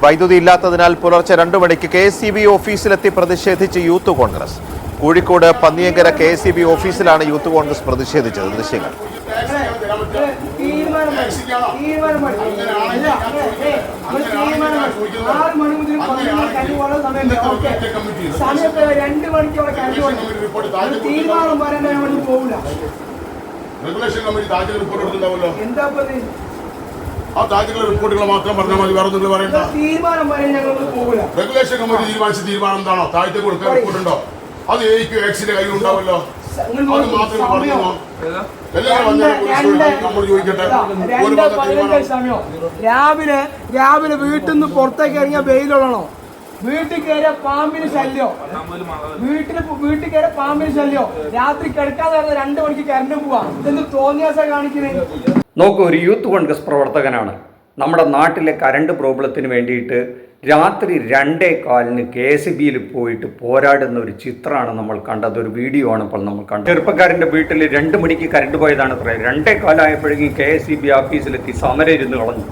വൈദ്യുതി ഇല്ലാത്തതിനാൽ പുലർച്ചെ 2 മണിക്ക് KSEB ഓഫീസിലെത്തി പ്രതിഷേധിച്ച് യൂത്ത് കോൺഗ്രസ്. കോഴിക്കോട് പന്നിയങ്കര KSEB ഓഫീസിലാണ് യൂത്ത് കോൺഗ്രസ് പ്രതിഷേധിച്ചത്. ദൃശ്യങ്ങൾ. ആ താജുകളുടെ റിപ്പോർട്ടുകൾ മാത്രം പറഞ്ഞാൽ മതി, വേറെ ഒന്നും പറയണ്ട. റെഗുലേഷൻ കമ്മിറ്റി തീരുമാനിച്ച തീരുമാനം എന്താണോ? താഴത്തെ കൊടുക്കാൻ റിപ്പോർട്ടുണ്ടോ? അത് എക്സിന്റെ കയ്യിൽ ഉണ്ടാവല്ലോ. അത് മാത്രമേ പറഞ്ഞോ? നമ്മൾ ചോദിക്കട്ടെ. രാവിലെ വീട്ടിൽ നിന്ന് പുറത്തേക്ക് ഇറങ്ങിയ വെയിലുള്ളണോ? വീട്ടിൽ കയറിയ പാമ്പിന് ശല്യോ, വീട്ടിൽ കയറിയ പാമ്പിന് ശല്യോ. രാത്രി കിടക്കാതെ 2 മണിക്ക് കറണ്ട് പോവാ. ഇതെന്ത് തോന്നിയാസം കാണിക്കുന്നത്? നോക്കൂ, ഒരു യൂത്ത് കോൺഗ്രസ് പ്രവർത്തകനാണ്. നമ്മുടെ നാട്ടിലെ കറണ്ട് പ്രോബ്ലത്തിന് വേണ്ടിയിട്ട് രാത്രി 2:15 KSEBയിൽ പോയിട്ട് പോരാടുന്ന ഒരു ചിത്രമാണ് നമ്മൾ കണ്ടത്. ഒരു വീഡിയോ ആണ് ഇപ്പോൾ നമ്മൾ കണ്ടത്. ചെറുപ്പക്കാരൻ്റെ വീട്ടിൽ 2 മണിക്ക് കറണ്ട് പോയതാണ്. 2:15 ആയപ്പോഴേക്കും KSEB ഓഫീസിലെത്തി സമരം ഇരുന്ന് കളഞ്ഞു.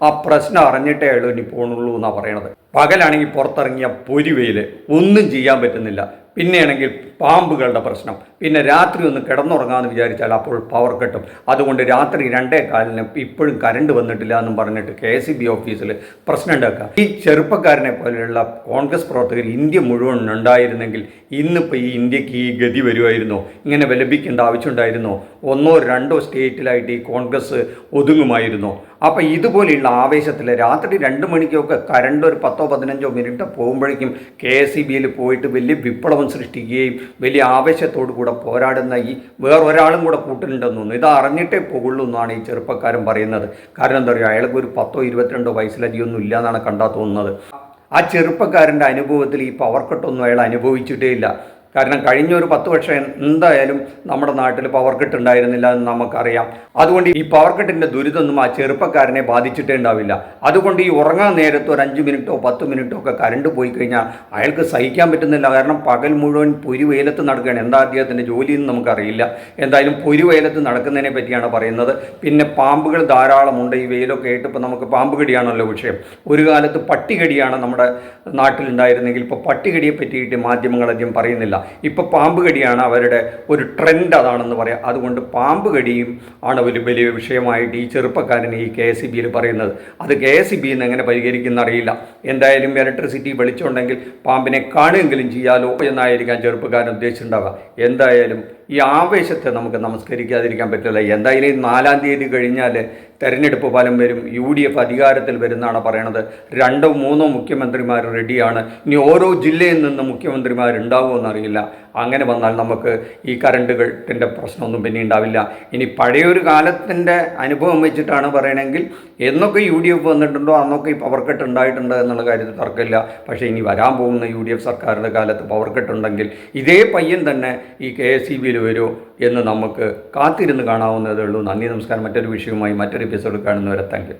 ആ പ്രശ്നം അറിഞ്ഞിട്ടേ അയാൾ ഇനി പോണുള്ളൂ എന്നാണ് പറയണത്. പകലാണെങ്കിൽ പുറത്തിറങ്ങിയ പൊരിവെയിൽ ഒന്നും ചെയ്യാൻ പറ്റുന്നില്ല. പിന്നെയാണെങ്കിൽ പാമ്പുകളുടെ പ്രശ്നം. പിന്നെ രാത്രി ഒന്ന് കിടന്നുറങ്ങാമെന്ന് വിചാരിച്ചാൽ അപ്പോൾ പവർ കട്ടും. അതുകൊണ്ട് രാത്രി 2:15 ഇപ്പോഴും കറണ്ട് വന്നിട്ടില്ല എന്നും പറഞ്ഞിട്ട് KSEB ഓഫീസിൽ പ്രശ്നം ഉണ്ടാക്കുക. ഈ ചെറുപ്പക്കാരനെ പോലെയുള്ള കോൺഗ്രസ് പ്രവർത്തകർ ഇന്ത്യ മുഴുവൻ ഉണ്ടായിരുന്നെങ്കിൽ ഇന്നിപ്പോൾ ഈ ഇന്ത്യക്ക് ഈ ഗതി വരുമായിരുന്നോ? ഇങ്ങനെ വിലപിക്കേണ്ട ആവശ്യമുണ്ടായിരുന്നോ? 1 or 2 സ്റ്റേറ്റിലായിട്ട് ഈ കോൺഗ്രസ് ഒതുങ്ങുമായിരുന്നോ? അപ്പോൾ ഇതുപോലെയുള്ള ആവേശത്തിൽ രാത്രി 2 മണിക്കൊക്കെ കറണ്ട് ഒരു 10-15 മിനിറ്റ് പോകുമ്പോഴേക്കും KSEBയിൽ പോയിട്ട് വലിയ വിപ്ലവം സൃഷ്ടിക്കുകയും വലിയ ആവേശത്തോടു കൂടെ പോരാടുന്ന ഈ വേറൊരാളും കൂടെ കൂട്ടിലുണ്ടെന്ന് തോന്നുന്നു. ഇത് അറിഞ്ഞിട്ടേ പോകുള്ളൂ എന്നാണ് ഈ ചെറുപ്പക്കാരൻ പറയുന്നത്. കാരണം എന്താ പറയുക, അയാൾക്ക് ഒരു 10-22 വയസ്സിലധികമൊന്നും ഇല്ല എന്നാണ് കണ്ടാൽ തോന്നുന്നത്. ആ ചെറുപ്പക്കാരൻ്റെ അനുഭവത്തിൽ ഈ പവർ കട്ടൊന്നും അയാൾ അനുഭവിച്ചിട്ടേ ഇല്ല. കാരണം കഴിഞ്ഞ ഒരു 10 വർഷം എന്തായാലും നമ്മുടെ നാട്ടിൽ പവർ കട്ട് ഉണ്ടായിരുന്നില്ല എന്ന് നമുക്കറിയാം. അതുകൊണ്ട് ഈ പവർ കട്ടിൻ്റെ ദുരിതമൊന്നും ആ ചെറുപ്പക്കാരനെ ബാധിച്ചിട്ടേ ഉണ്ടാവില്ല. അതുകൊണ്ട് ഈ ഉറങ്ങാൻ നേരത്ത് ഒരു 5 മിനിറ്റോ 10 മിനിറ്റോ ഒക്കെ കറണ്ട് പോയി കഴിഞ്ഞാൽ അയാൾക്ക് സഹിക്കാൻ പറ്റുന്നില്ല. കാരണം പകൽ മുഴുവൻ പൊരിവെയിലത്ത് നടക്കുകയാണ്. എന്താ അദ്ദേഹത്തിൻ്റെ ജോലിയെന്ന് നമുക്കറിയില്ല. എന്തായാലും പൊരിവെയിലത്ത് നടക്കുന്നതിനെ പറ്റിയാണ് പറയുന്നത്. പിന്നെ പാമ്പുകൾ ധാരാളമുണ്ട്. ഈ വെയിലൊക്കെ ആയിട്ട് ഇപ്പോൾ നമുക്ക് പാമ്പ് കടിയാണല്ലോ വിഷയം. ഒരു കാലത്ത് പട്ടികടിയാണ് നമ്മുടെ നാട്ടിലുണ്ടായിരുന്നെങ്കിൽ ഇപ്പോൾ പട്ടികടിയെ പറ്റിയിട്ട് മാധ്യമങ്ങളധികം പറയുന്നില്ല. ഇപ്പോൾ പാമ്പ് കടിയാണ് അവരുടെ ഒരു ട്രെൻഡ്, അതാണെന്ന് പറയാം. അതുകൊണ്ട് പാമ്പ് കടിയും ആണ് ഒരു വലിയ വിഷയമായിട്ട് ഈ ചെറുപ്പക്കാരൻ ഈ KSEBയിൽ പറയുന്നത്. അത് KSEBയിൽ നിന്ന് എങ്ങനെ പരിഹരിക്കുന്ന അറിയില്ല. എന്തായാലും ഇലക്ട്രിസിറ്റി വെളിച്ചമുണ്ടെങ്കിൽ പാമ്പിനെ കാണുകയെങ്കിലും ചെയ്യാലോ എന്നായിരിക്കാം ചെറുപ്പക്കാരൻ ഉദ്ദേശിച്ചിട്ടുണ്ടാവുക. എന്തായാലും ഈ ആവേശത്തെ നമുക്ക് നമസ്കരിക്കാതിരിക്കാൻ പറ്റില്ല. എന്തായാലും 4-ാം തീയതി കഴിഞ്ഞാൽ തെരഞ്ഞെടുപ്പ് ഫലം വരും. UDF അധികാരത്തിൽ വരുന്നതാണ് പറയണത്. 2-3 മുഖ്യമന്ത്രിമാർ റെഡിയാണ്. ഇനി ഓരോ ജില്ലയിൽ നിന്ന് മുഖ്യമന്ത്രിമാരുണ്ടാവുമെന്നറിയില്ല. അങ്ങനെ വന്നാൽ നമുക്ക് ഈ കറണ്ട് കട്ടിൻ്റെ പ്രശ്നമൊന്നും പിന്നെ ഉണ്ടാവില്ല. ഇനി പഴയൊരു കാലത്തിൻ്റെ അനുഭവം വെച്ചിട്ടാണ് പറയണമെങ്കിൽ എന്നൊക്കെ UDF വന്നിട്ടുണ്ടോ അന്നൊക്കെ ഈ പവർ കട്ട് ഉണ്ടായിട്ടുണ്ട് എന്നുള്ള കാര്യത്തിൽ തർക്കമില്ല. പക്ഷേ ഇനി വരാൻ പോകുന്ന UDF സർക്കാരിൻ്റെ കാലത്ത് പവർ കട്ട് ഉണ്ടെങ്കിൽ ഇതേ പയ്യൻ തന്നെ ഈ KSEBയിൽ വരുമോ എന്ന് നമുക്ക് കാത്തിരുന്ന് കാണാവുന്നതേ ഉള്ളൂ. നന്ദി, നമസ്കാരം. മറ്റൊരു വിഷയവുമായി മറ്റൊരു എപ്പിസോഡ് കാണുന്നവരെ താങ്ക് യു.